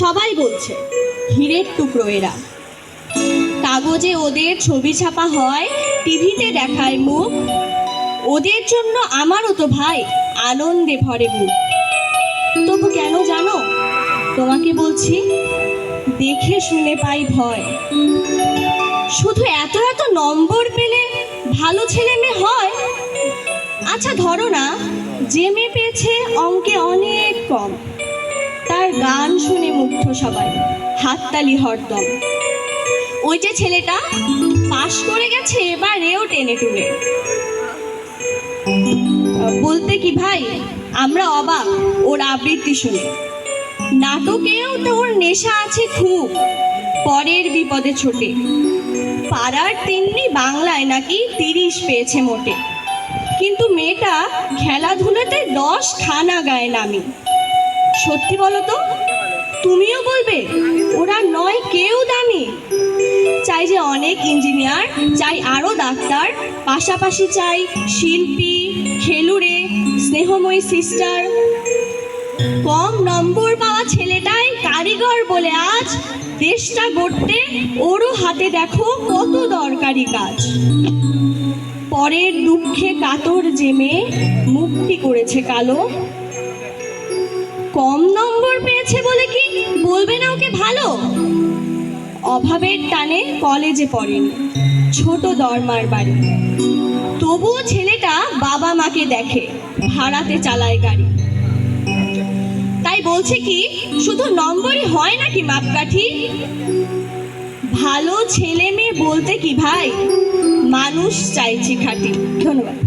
সবাই বলছে হীরের টুকরো এরা। কাগজে ওদের ছবি ছাপা হয়, টিভিতে দেখায় মুখ। ওদের জন্য আমারও তো ভাই আনন্দে ভরে বুক। তবু কেন জানো, তোমাকে বলছি, দেখে শুনে পাই ভয়। শুধু এত এত নম্বর পেলে ভালো ছেলে মেয়ে হয়? আচ্ছা ধরো না, যে মেয়ে পেয়েছে অঙ্কে অনেক কম, তার গান শুনে মুগ্ধ সবাই, হাততালি হরদম। ওই যে ছেলেটা পাশ করে গেছে এবারেও টেনে টুনে। বলতে কি ভাই, আমরা অবাক ওর আবৃত্তি শুনে। নাটকেও তো ওর নেশা আছে খুব, পরের বিপদে ছোটে। পাড়ার তিন্নি বাংলায় নাকি 30 পেয়েছে মোটে, কিন্তু মেয়েটা খেলাধুলাতে 10 খানা গায়ে নামি। সত্যি বলো তো, তুমিও বলবে ওরা নয় কেউ দামি? চাই যে অনেক ইঞ্জিনিয়ার, চাই আরো ডাক্তার, পাশাপাশি চাই শিল্পী, খেলুড়ে, স্নেহময়ী সিস্টার। কম নম্বর পাওয়া ছেলেটাই কারিগর বলে আজ দেশটা গড়তে ওরও হাতে দেখো কত দরকারি কাজ। পরের দুঃখে কাতর জেমে মুক্তি করেছে কালো। কম নম্বর পেয়েছে বলে কি বলবে না ওকে ভালো? অভাবের টানে কলেজে পড়েনি, ছোট দরমার বাড়ি, তবুও ছেলেটা বাবা মাকে দেখে, ভাড়াতে চালায় গাড়ি। তাই বলছে কি শুধু নম্বরই হয় নাকি মাপকাঠি? ভালো ছেলে মেয়ে বলতে কি ভাই, মানুষ চাইছি খাঁটি। ধন্যবাদ।